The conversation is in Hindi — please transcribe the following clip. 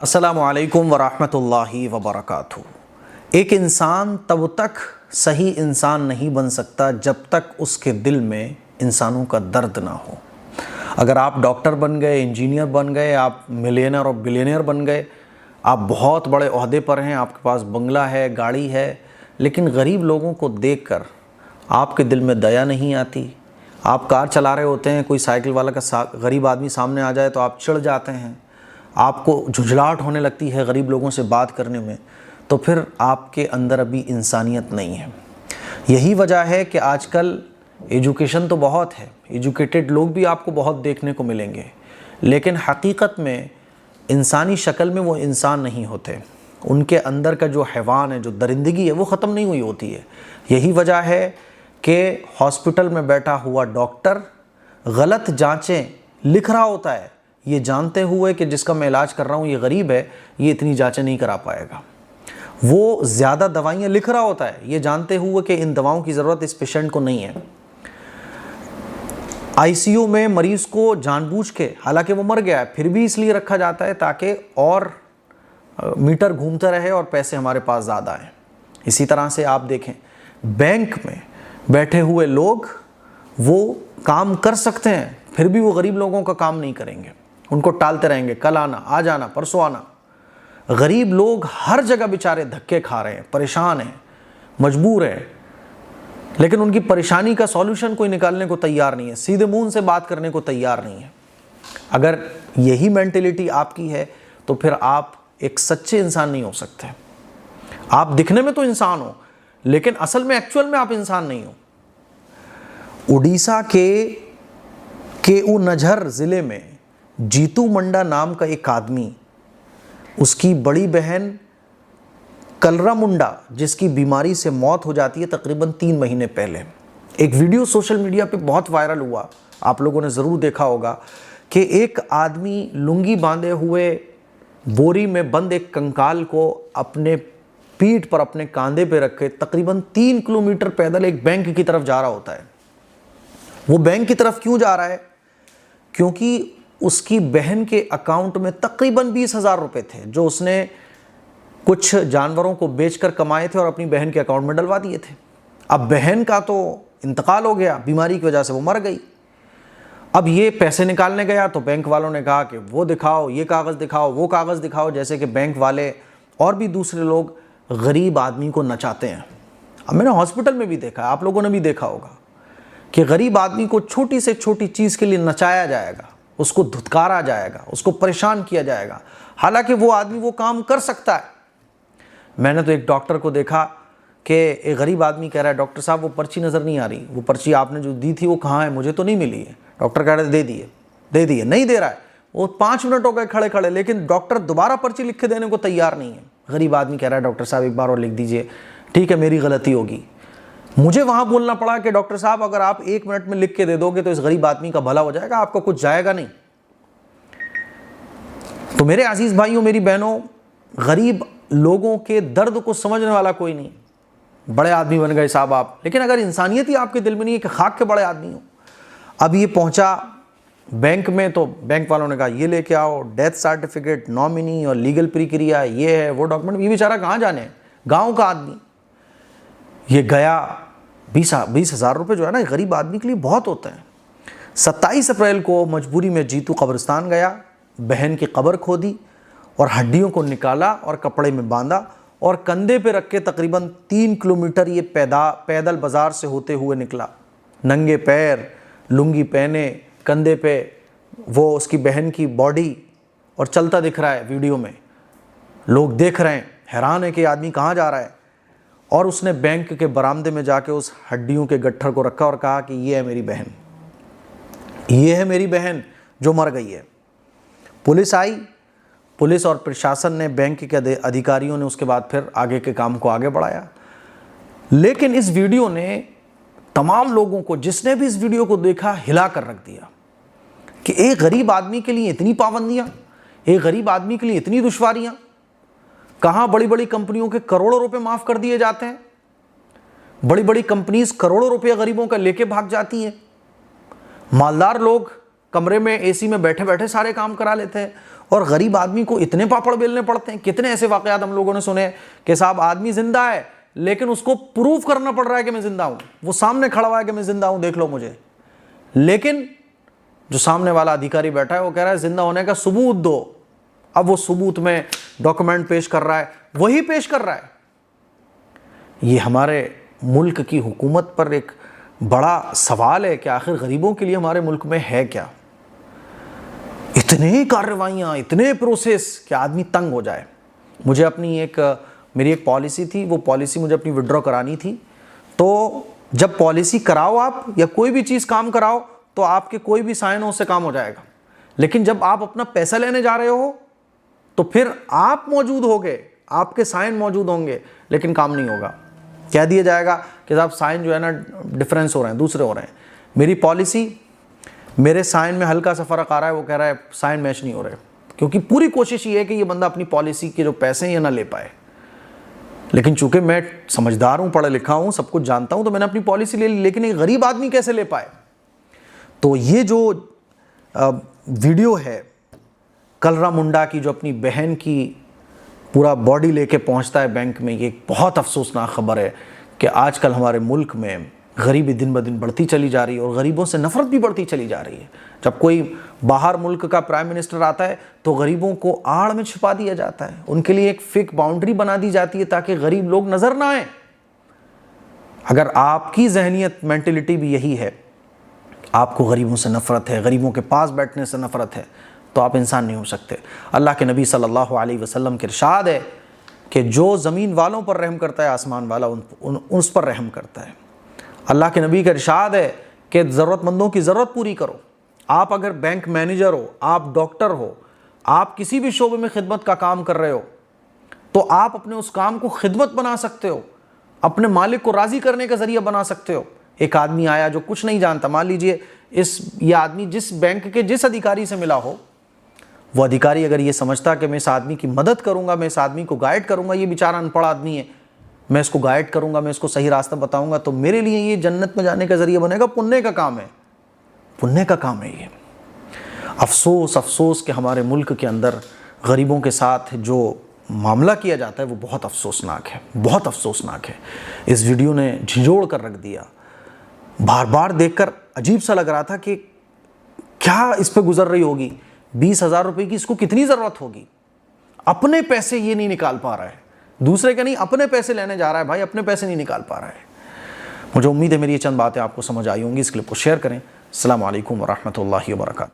अस्सलामुअलैकुम वरहमतुल्लाहि वबरकातुहू। एक इंसान तब तक सही इंसान नहीं बन सकता जब तक उसके दिल में इंसानों का दर्द ना हो। अगर आप डॉक्टर बन गए, इंजीनियर बन गए, आप मिलियनर और बिलियनर बन गए, आप बहुत बड़े ओहदे पर हैं, आपके पास बंगला है, गाड़ी है, लेकिन गरीब लोगों को देखकर आपके दिल में दया नहीं आती। आप कार चला रहे होते हैं, कोई साइकिल वाला का गरीब आदमी सामने आ जाए तो आप चिढ़ जाते हैं, आपको झुंझलाहट होने लगती है गरीब लोगों से बात करने में, तो फिर आपके अंदर अभी इंसानियत नहीं है। यही वजह है कि आजकल एजुकेशन तो बहुत है, एजुकेटेड लोग भी आपको बहुत देखने को मिलेंगे, लेकिन हकीकत में इंसानी शक्ल में वो इंसान नहीं होते। उनके अंदर का जो हैवान है, जो दरिंदगी है, वो ख़त्म नहीं हुई होती है। यही वजह है कि हॉस्पिटल में बैठा हुआ डॉक्टर गलत जांचें लिख रहा होता है, ये जानते हुए कि जिसका मैं इलाज कर रहा हूँ ये गरीब है, ये इतनी जांचें नहीं करा पाएगा। वो ज़्यादा दवाइयाँ लिख रहा होता है, ये जानते हुए कि इन दवाओं की ज़रूरत इस पेशेंट को नहीं है। आईसीयू में मरीज़ को जानबूझ के, हालांकि वो मर गया है, फिर भी इसलिए रखा जाता है ताकि और मीटर घूमता रहे और पैसे हमारे पास ज़्यादा आएँ। इसी तरह से आप देखें, बैंक में बैठे हुए लोग वो काम कर सकते हैं, फिर भी वो गरीब लोगों का काम नहीं करेंगे, उनको टालते रहेंगे, कल आना, आज आना, परसों आना। गरीब लोग हर जगह बेचारे धक्के खा रहे हैं, परेशान हैं, मजबूर हैं, लेकिन उनकी परेशानी का सॉल्यूशन कोई निकालने को तैयार नहीं है, सीधे मुंह से बात करने को तैयार नहीं है। अगर यही मेंटेलिटी आपकी है तो फिर आप एक सच्चे इंसान नहीं हो सकते। आप दिखने में तो इंसान हो, लेकिन असल में, एक्चुअल में आप इंसान नहीं हो। उड़ीसा के केऊनझर ज़िले में जीतू मंडा नाम का एक आदमी, उसकी बड़ी बहन कलरा मुंडा, जिसकी बीमारी से मौत हो जाती है तकरीबन 3 महीने पहले। एक वीडियो सोशल मीडिया पे बहुत वायरल हुआ, आप लोगों ने ज़रूर देखा होगा, कि एक आदमी लुंगी बांधे हुए बोरी में बंद एक कंकाल को अपने पीठ पर, अपने कंधे पे रख के तकरीबन 3 किलोमीटर पैदल एक बैंक की तरफ जा रहा होता है। वो बैंक की तरफ क्यों जा रहा है? क्योंकि उसकी बहन के अकाउंट में तकरीबन 20,000 रुपये थे, जो उसने कुछ जानवरों को बेचकर कमाए थे और अपनी बहन के अकाउंट में डलवा दिए थे। अब बहन का तो इंतकाल हो गया, बीमारी की वजह से वो मर गई। अब ये पैसे निकालने गया तो बैंक वालों ने कहा कि वो दिखाओ, ये कागज़ दिखाओ, वो कागज़ दिखाओ, जैसे कि बैंक वाले और भी दूसरे लोग गरीब आदमी को नचाते हैं। अब मैंने हॉस्पिटल में भी देखा, आप लोगों ने भी देखा होगा, कि गरीब आदमी को छोटी से छोटी चीज़ के लिए नचाया जाएगा, उसको धुतकारा जाएगा, उसको परेशान किया जाएगा, हालांकि वो आदमी वो काम कर सकता है। मैंने तो एक डॉक्टर को देखा कि एक गरीब आदमी कह रहा है, डॉक्टर साहब वो पर्ची नज़र नहीं आ रही, वो पर्ची आपने जो दी थी वो कहाँ है, मुझे तो नहीं मिली है। डॉक्टर कह रहे दे दिए, नहीं दे रहा है। वो 5 मिनट हो गए खड़े खड़े, लेकिन डॉक्टर दोबारा पर्ची लिख के देने को तैयार नहीं है। गरीब आदमी कह रहा है, डॉक्टर साहब एक बार और लिख दीजिए। ठीक है, मेरी गलती होगी। मुझे वहाँ बोलना पड़ा कि डॉक्टर साहब अगर आप 1 मिनट में लिख के दे दोगे तो इस गरीब आदमी का भला हो जाएगा, आपका कुछ जाएगा नहीं। तो मेरे अजीज भाइयों, मेरी बहनों, गरीब लोगों के दर्द को समझने वाला कोई नहीं। बड़े आदमी बन गए साहब आप, लेकिन अगर इंसानियत ही आपके दिल में नहीं है कि खाक के बड़े आदमी हो। अब ये पहुंचा बैंक में तो बैंक वालों ने कहा ये लेके आओ, डेथ सर्टिफिकेट, नॉमिनी और लीगल प्रक्रिया, ये है वो डॉक्यूमेंट। ये बेचारा कहाँ जाने, गाँव का आदमी। ये गया, 20,000 रुपये जो है ना, गरीब आदमी के लिए बहुत होते हैं। 27 अप्रैल को मजबूरी में जीतू कब्रिस्तान गया, बहन की कब्र खोदी और हड्डियों को निकाला और कपड़े में बांधा और कंधे पे रख के तकरीबन 3 किलोमीटर ये पैदल बाज़ार से होते हुए निकला। नंगे पैर, लुंगी पहने, कंधे पे वो उसकी बहन की बॉडी, और चलता दिख रहा है वीडियो में। लोग देख रहे हैं, हैरान है कि आदमी कहाँ जा रहा है। और उसने बैंक के बरामदे में जाके उस हड्डियों के गट्ठर को रखा और कहा कि ये है मेरी बहन, ये है मेरी बहन जो मर गई है। पुलिस आई, पुलिस और प्रशासन ने, बैंक के अधिकारियों ने उसके बाद फिर आगे के काम को आगे बढ़ाया। लेकिन इस वीडियो ने तमाम लोगों को, जिसने भी इस वीडियो को देखा, हिला कर रख दिया कि एक गरीब आदमी के लिए इतनी पाबंदियां, एक गरीब आदमी के लिए इतनी दुश्वारियां। कहाँ बड़ी बड़ी कंपनियों के करोड़ों रुपए माफ कर दिए जाते हैं, बड़ी बड़ी कंपनीज करोड़ों रुपए गरीबों का लेके भाग जाती हैं। मालदार लोग कमरे में एसी में बैठे बैठे सारे काम करा लेते हैं, और गरीब आदमी को इतने पापड़ बेलने पड़ते हैं। कितने ऐसे वाकयात हम लोगों ने सुने कि साहब आदमी जिंदा है लेकिन उसको प्रूफ करना पड़ रहा है कि मैं जिंदा हूं, वो सामने खड़ा हुआ है कि मैं जिंदा हूं, देख लो मुझे, लेकिन जो सामने वाला अधिकारी बैठा है वो कह रहा है जिंदा होने का सबूत दो। अब वो सबूत में डॉक्यूमेंट पेश कर रहा है, वही पेश कर रहा है। ये हमारे मुल्क की हुकूमत पर एक बड़ा सवाल है कि आखिर गरीबों के लिए हमारे मुल्क में है क्या। इतने कार्रवाइयाँ, इतने प्रोसेस कि आदमी तंग हो जाए। मुझे अपनी मेरी एक पॉलिसी थी, वो पॉलिसी मुझे अपनी विड्रॉ करानी थी। तो जब पॉलिसी कराओ आप या कोई भी चीज़ काम कराओ तो आपके कोई भी साइन उससे काम हो जाएगा, लेकिन जब आप अपना पैसा लेने जा रहे हो तो फिर आप मौजूद होंगे, आपके साइन मौजूद होंगे, लेकिन काम नहीं होगा। कह दिया जाएगा कि साहब साइन जो है ना डिफरेंस हो रहे हैं, दूसरे हो रहे हैं। मेरी पॉलिसी, मेरे साइन में हल्का सा फ़र्क आ रहा है, वो कह रहा है साइन मैच नहीं हो रहे, क्योंकि पूरी कोशिश ये है कि ये बंदा अपनी पॉलिसी के जो पैसे हैं ये ना ले पाए। लेकिन चूंकि मैं समझदार हूँ, पढ़ा लिखा हूँ, सब कुछ जानता हूँ, तो मैंने अपनी पॉलिसी ले ली, लेकिन एक गरीब आदमी कैसे ले पाए। तो ये जो वीडियो है कलरा मुंडा की, जो अपनी बहन की पूरा बॉडी लेके पहुंचता है बैंक में, ये एक बहुत अफसोसनाक खबर है कि आजकल हमारे मुल्क में गरीबी दिन ब दिन बढ़ती चली जा रही है और गरीबों से नफरत भी बढ़ती चली जा रही है। जब कोई बाहर मुल्क का प्राइम मिनिस्टर आता है तो गरीबों को आड़ में छिपा दिया जाता है, उनके लिए एक फिक बाउंड्री बना दी जाती है ताकि गरीब लोग नजर ना आए। अगर आपकी जहनियत, मेंटलिटी भी यही है, आपको गरीबों से नफरत है, गरीबों के पास बैठने से नफरत है, तो आप इंसान नहीं हो सकते। अल्लाह के नबी सल्लल्लाहु अलैहि वसल्लम के इरशाद है कि जो ज़मीन वालों पर रहम करता है, आसमान वाला उस पर रहम करता है। अल्लाह के नबी का इरशाद है कि ज़रूरतमंदों की ज़रूरत पूरी करो। आप अगर बैंक मैनेजर हो, आप डॉक्टर हो, आप किसी भी शोबे में खिदमत का काम कर रहे हो, तो आप अपने उस काम को खिदमत बना सकते हो, अपने मालिक को राज़ी करने का ज़रिया बना सकते हो। एक आदमी आया जो कुछ नहीं जानता, मान लीजिए ये आदमी जिस बैंक के जिस अधिकारी से मिला हो, वो अधिकारी अगर ये समझता कि मैं इस आदमी की मदद करूंगा, मैं इस आदमी को गाइड करूंगा, ये बेचारा अनपढ़ आदमी है, मैं इसको गाइड करूंगा, मैं इसको सही रास्ता बताऊंगा, तो मेरे लिए ये जन्नत में जाने का जरिया बनेगा। पुण्य का काम है, पुण्य का काम है ये। अफसोस अफसोस कि हमारे मुल्क के अंदर गरीबों के साथ जो मामला किया जाता है वो बहुत अफसोसनाक है, बहुत अफसोसनाक है। इस वीडियो ने झिझोड़ कर रख दिया। बार बार देखकर अजीब सा लग रहा था कि क्या इस पे गुजर रही होगी। 20,000 रुपए की इसको कितनी ज़रूरत होगी। अपने पैसे ये नहीं निकाल पा रहा है, दूसरे के नहीं, अपने पैसे लेने जा रहा है भाई, अपने पैसे नहीं निकाल पा रहा है। मुझे उम्मीद है मेरी ये चंद बातें आपको समझ आई होंगी। इस क्लिप को शेयर करें। अस्सलामु अलैकुम व रहमतुल्लाहि व बरकातहू।